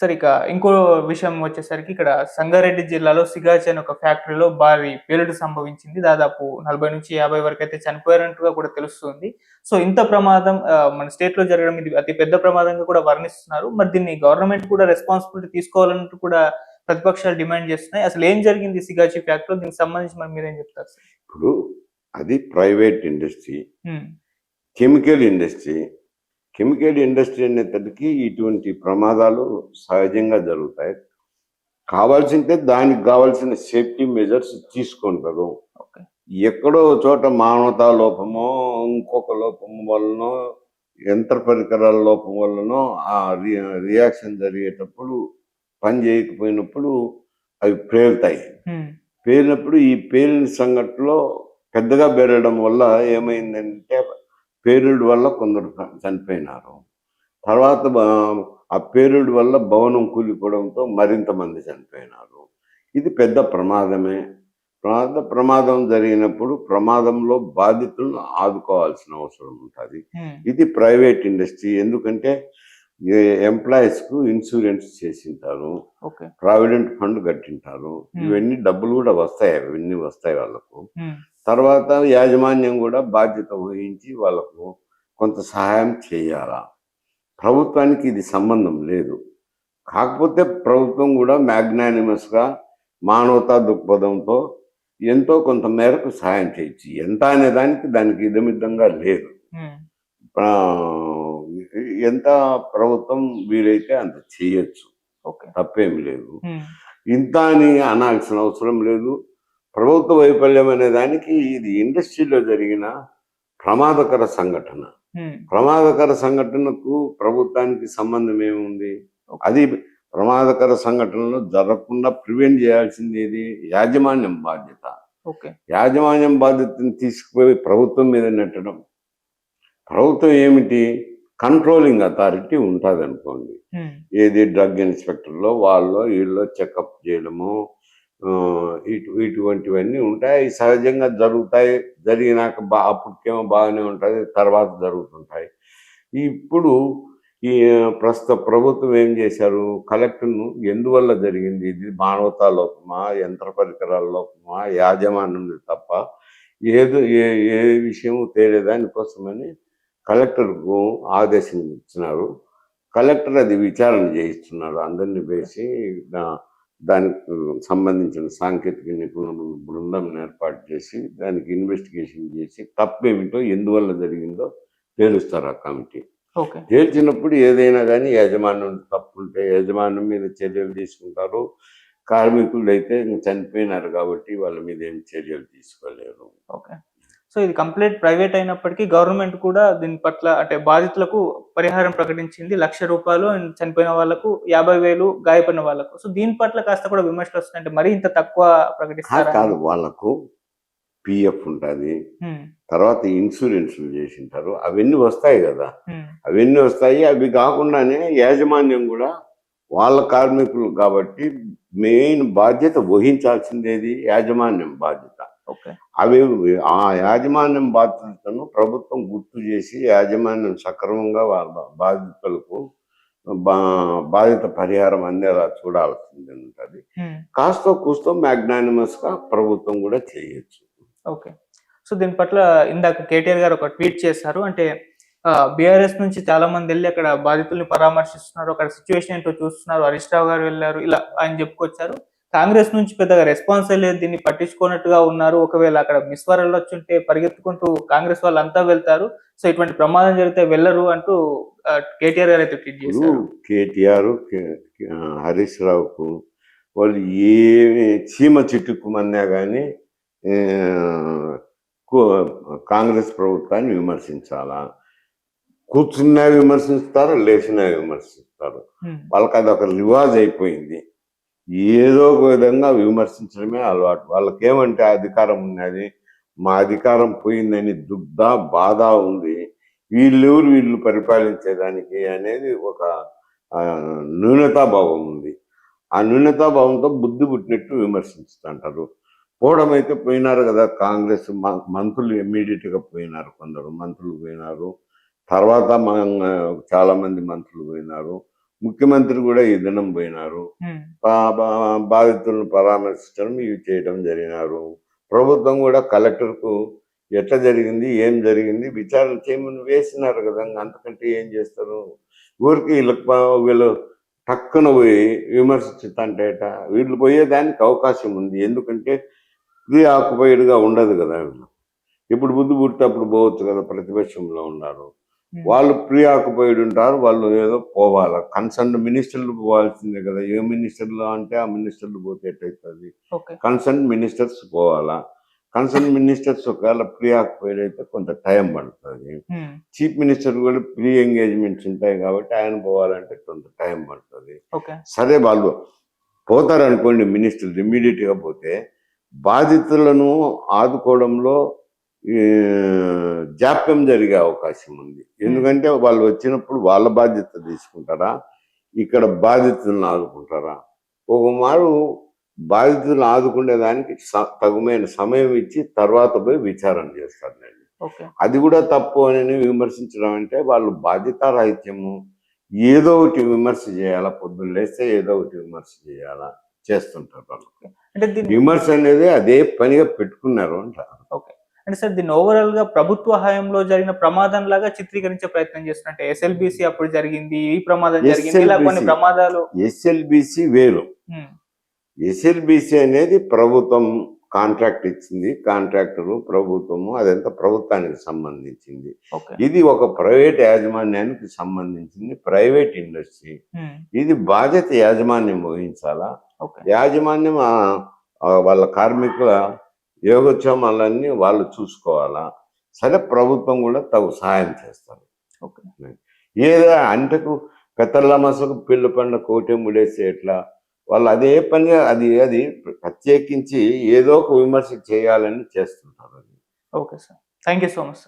సరే ఇక ఇంకో విషయం వచ్చేసరికి ఇక్కడ సంగారెడ్డి జిల్లాలో సిగాచి అనే ఒక ఫ్యాక్టరీలో భారీ పేలుడు సంభవించింది. దాదాపు 40-50 వరకైతే చనిపోయారన్నట్టుగా కూడా తెలుస్తుంది. సో, ఇంత ప్రమాదం మన స్టేట్‌లో జరగడం ఇది అతి పెద్ద ప్రమాదంగా కూడా వర్ణిస్తున్నారు. మరి దీన్ని గవర్నమెంట్ కూడా రెస్పాన్సిబిలిటీ తీసుకోవాలన్నట్టు కూడా ప్రతిపక్షాలు డిమాండ్ చేస్తున్నాయి. అసలు ఏం జరిగింది సిగాచి ఫ్యాక్టరీలో? దీనికి సంబంధించి మరి మీరేం చెప్తారు సార్? ఇప్పుడు అది ప్రైవేట్ ఇండస్ట్రీ, హ్మ్. Chemical industry. కెమికల్ ఇండస్ట్రీ అనేసరికి ఇటువంటి ప్రమాదాలు సహజంగా జరుగుతాయి. కావాల్సింటే దానికి కావాల్సిన సేఫ్టీ మెజర్స్ తీసుకుంటారు. ఓకే. ఎక్కడో చోట మానవతా లోపమో, ఇంకొక లోపం వలనో, యంత్ర పరికరాల లోపం వలనో ఆ రియాక్షన్ జరిగేటప్పుడు పని చేయకపోయినప్పుడు అవి పేలుతాయి. హ్మ్. పేలినప్పుడు ఈ పేలిన సంఘటనలో పెద్దగా పేలడం వల్ల ఏమైందంటే పేలుడు వల్ల కొందరు చనిపోయినారు. తర్వాత ఆ పేలుడు వల్ల భవనం కూలిపోవడంతో మరింత మంది చనిపోయినారు. ఇది పెద్ద ప్రమాదమే. ప్రమాదం జరిగినప్పుడు ప్రమాదంలో బాధితులను ఆదుకోవాల్సిన అవసరం ఉంటుంది. హ్మ్. ఇది ప్రైవేట్ ఇండస్ట్రీ. ఎందుకంటే ఎంప్లాయీస్కు ఇన్సూరెన్స్ చేసింటారు, ఓకే. ప్రావిడెంట్ ఫండ్ కట్టింటారు. ఇవన్నీ డబ్బులు కూడా వస్తాయి, అవన్నీ వస్తాయి వాళ్ళకు. హ్మ్. తర్వాత యాజమాన్యం కూడా బాధ్యత వహించి వాళ్ళకు కొంత సహాయం చేయాలా. ప్రభుత్వానికి ఇది సంబంధం లేదు. కాకపోతే ప్రభుత్వం కూడా మ్యాగ్నానిమస్గా మానవతా దృక్పథంతో ఎంతో కొంత మేరకు సహాయం చేయొచ్చు. ఎంత అనే దానికి ఇదమిద్దంగా లేదు. హ్మ్. ఎంత ప్రభుత్వం వీలైతే అంత చేయొచ్చు, ఓకే. తప్పేమి లేదు. హ్మ్. ఇంత అని అనాల్సిన అవసరం లేదు. ప్రభుత్వ వైఫల్యం అనే దానికి ఇది ఇండస్ట్రీలో జరిగిన ప్రమాదకర సంఘటన. హ్మ్. ప్రమాదకర సంఘటనకు ప్రభుత్వానికి సంబంధం ఏముంది? అది ప్రమాదకర సంఘటనలు జరగకుండా ప్రివెంట్ చేయాల్సింది ఏది? యాజమాన్యం బాధ్యత. ఓకే. యాజమాన్యం బాధ్యతను తీసుకుపోయి ప్రభుత్వం మీద నెట్టడం. ప్రభుత్వం ఏమిటి? కంట్రోలింగ్ అథారిటీ ఉంటుంది అనుకోండి. హ్మ్. ఏది డ్రగ్ ఇన్స్పెక్టర్లో వాళ్ళో వీళ్ళో చెకప్ చేయడము, ఇటువంటివన్నీ ఉంటాయి. సహజంగా జరుగుతాయి. జరిగినాక అప్పటికేమో బాగానే ఉంటుంది, తర్వాత జరుగుతుంటాయి. ఇప్పుడు ఈ ప్రస్తుత ప్రభుత్వం ఏం చేశారు? కలెక్టర్ను ఎందువల్ల జరిగింది, ఇది మానవతా లోపమా, యంత్ర పరికరాల లోపమా, యాజమాన్యం తప్ప ఏదో ఏ విషయము తేలేదానికోసమని కలెక్టర్కు ఆదేశించినారు. కలెక్టర్ అది విచారణ చేయిస్తున్నారు. అందరినీ వేసి దానికి సంబంధించిన సాంకేతిక నిపుణుల బృందం ఏర్పాటు చేసి దానికి ఇన్వెస్టిగేషన్ చేసి తప్పేమిటో ఎందువల్ల జరిగిందో తేలుస్తారు ఆ కమిటీ. తేల్చినప్పుడు ఏదైనా కానీ యాజమాన్యం తప్పుంటే యాజమాన్యం మీద చర్యలు తీసుకుంటారు. కార్మికులు అయితే చనిపోయినారు కాబట్టి వాళ్ళ మీద ఏం చర్యలు తీసుకోలేరు. ఓకే. సో, ఇది కంప్లీట్ ప్రైవేట్ అయినప్పటికీ గవర్నమెంట్ కూడా దీని పట్ల అంటే బాధితులకు పరిహారం ప్రకటించింది. ₹1,00,000 చనిపోయిన వాళ్ళకు 50,000 గాయపడిన వాళ్ళకు. సో, దీని పట్ల కాస్త కూడా విమర్శలు వస్తున్నాయి. అంటే మరీ ఇంత తక్కువ ప్రకటిస్తారా? కాదు, వాళ్ళకు పిఎఫ్ ఉంటుంది, తర్వాత ఇన్సూరెన్స్లు చేసింటారు, అవన్నీ వస్తాయి కదా. అవన్నీ వస్తాయి. అవి కాకుండానే యాజమాన్యం కూడా వాళ్ళ కార్మికులు కాబట్టి మెయిన్ బాధ్యత వహించాల్సిందేది యాజమాన్యం బాధ్యత. అవి ఆ యాజమాన్యం బాధ్యతను ప్రభుత్వం గుర్తు చేసి యాజమాన్యం సక్రమంగా వాళ్ళ బాధితులకు బాధిత పరిహారం అందేలా చూడాల్సింది ఉంటుంది. కాస్తో కూస్తో మ్యాగ్నానిమస్ గా ప్రభుత్వం కూడా చేయొచ్చు. ఓకే. సో, దీని పట్ల ఇందాక కేటీఆర్ గారు ఒక ట్వీట్ చేశారు. అంటే బీఆర్ఎస్ నుంచి చాలా మంది వెళ్ళి అక్కడ బాధితుల్ని పరామర్శిస్తున్నారు. అక్కడ సిచ్యువేషన్ ఏంటో చూస్తున్నారు. హరీష్ రావు గారు వెళ్ళారు. ఇలా ఆయన చెప్పుకొచ్చారు. కాంగ్రెస్ నుంచి పెద్దగా రెస్పాన్స్ లేదు. దీన్ని పట్టించుకున్నట్టుగా ఉన్నారు. ఒకవేళ అక్కడ మిస్ఫైర్ వెళ్ళొచ్చుంటే పరిగెత్తుకుంటూ కాంగ్రెస్ వాళ్ళంతా వెళ్తారు. సో, ఇటువంటి ప్రమాదం జరిగితే వెళ్ళరు అంటూ కేటీఆర్ గారు అయితే ట్వీట్ చేశారు. కేటీఆర్, హరీష్ రావుకు వాళ్ళు ఏమి చీమ చిట్టుకుమన్నా కానీ కాంగ్రెస్ ప్రభుత్వాన్ని విమర్శించాలా? కూర్చున్నా విమర్శిస్తారు, లేచినా విమర్శిస్తారు. వాళ్ళకి అది ఒక రివాజ్ అయిపోయింది. ఏదో ఒక విధంగా విమర్శించడమే అలవాటు. వాళ్ళకేమంటే అధికారం ఉన్నది, మా అధికారం పోయిందని దుగ్ధ బాధ ఉంది, వీళ్ళు పరిపాలించేదానికి అనేది ఒక న్యూనతాభావం ఉంది. ఆ న్యూనతాభావంతో బుద్ధి పుట్టినట్టు విమర్శిస్తుంటారు. పోవడం అయితే పోయినారు కదా, కాంగ్రెస్ మంత్రులు ఇమ్మీడియట్గా పోయినారు, కొందరు మంత్రులు పోయినారు, తర్వాత చాలా మంది మంత్రులు పోయినారు. ముఖ్యమంత్రి కూడా ఈ దినం పోయినారు. బాధితులను పరామర్శించడం ఇవి చేయడం జరిగినారు. ప్రభుత్వం కూడా కలెక్టర్కు ఎట్లా జరిగింది, ఏం జరిగింది విచారణ చేయమని వేసినారు కదా. అంతకంటే ఏం చేస్తారు? ఊరికి వీళ్ళు టక్కున పోయి విమర్శించుతంటేట వీళ్ళు పోయేదానికి అవకాశం ఉంది. ఎందుకంటే ప్రీ ఆక్యుపైడ్గా ఉండదు కదా వీళ్ళు. ఇప్పుడు బుద్ధి పుడితే అప్పుడు పోవచ్చు కదా, ప్రతిపక్షంలో ఉన్నారు. వాళ్ళు ప్రీ ఆక్యుపైడ్ ఉంటారు, వాళ్ళు ఏదో పోవాలా. కన్సర్న్ మినిస్టర్లు పోవాల్సిందే కదా. ఏ మినిస్టర్లు అంటే ఆ మినిస్టర్లు పోతే ఎట్టవుతుంది? కన్సర్న్ మినిస్టర్స్ పోవాలా. కన్సర్న్ మినిస్టర్స్ ఒకవేళ ప్రీ ఆక్యుపైడ్ అయితే కొంత టైం పడుతుంది. చీఫ్ మినిస్టర్ కూడా ప్రీ ఎంగేజ్మెంట్స్ ఉంటాయి కాబట్టి ఆయన పోవాలంటే కొంత టైం పడుతుంది. సరే వాళ్ళు పోతారనుకోండి మినిస్టర్లు ఇమ్మీడియట్గా పోతే బాధితులను ఆదుకోవడంలో జాప్యం జరిగే అవకాశం ఉంది. ఎందుకంటే వాళ్ళు వచ్చినప్పుడు వాళ్ళ బాధ్యత తీసుకుంటారా, ఇక్కడ బాధితులను ఆదుకుంటారా? ఒక మారు బాధితులను ఆదుకునేదానికి తగుమైన సమయం ఇచ్చి తర్వాత పోయి విచారణ చేస్తారు. అది కూడా తప్పు అని విమర్శించడం అంటే వాళ్ళు బాధ్యతారాహిత్యము. ఏదో ఒకటి విమర్శ చేయాలా, పొద్దున్న లేస్తే ఏదో ఒకటి విమర్శ చేయాలా చేస్తుంటారు వాళ్ళు. విమర్శ అనేది అదే పనిగా పెట్టుకున్నారు అంట. అంటే సార్ దీన్ని ఓవరాల్ గా ప్రభుత్వ హయాంలో జరిగిన ప్రమాదం లాగా చిత్రీకరించే ప్రయత్నం చేస్తున్నట్టే. ఎస్ఎల్బిసి అప్పుడు జరిగింది, ఈ ప్రమాదం జరిగింది, ఇలా కొన్ని ప్రమాదాలు. ఎస్ఎల్బిసి వేరు. ఎస్ఎల్బిసి అనేది ప్రభుత్వం కాంట్రాక్ట్ ఇచ్చింది, కాంట్రాక్టరు ప్రభుత్వము, అదంతా ప్రభుత్వానికి సంబంధించింది. ఇది ఒక ప్రైవేట్ యాజమాన్యానికి సంబంధించింది, ప్రైవేట్ ఇండస్ట్రీ. ఇది బాధ్యత యాజమాన్యం వహించాలా. యాజమాన్యం వాళ్ళ కార్మికుల యోగక్షేమాలన్నీ వాళ్ళు చూసుకోవాలా. సరే ప్రభుత్వం కూడా తగు సహాయం చేస్తారు. ఏదో అంటకు పెత్తలమసకు పిల్ల పండ కోటె ముడేసి ఎట్లా వాళ్ళు అదే పనిగా అది ప్రత్యేకించి ఏదో ఒక విమర్శ చేయాలని చేస్తుంటారు. Okay sir, thank you so much sir.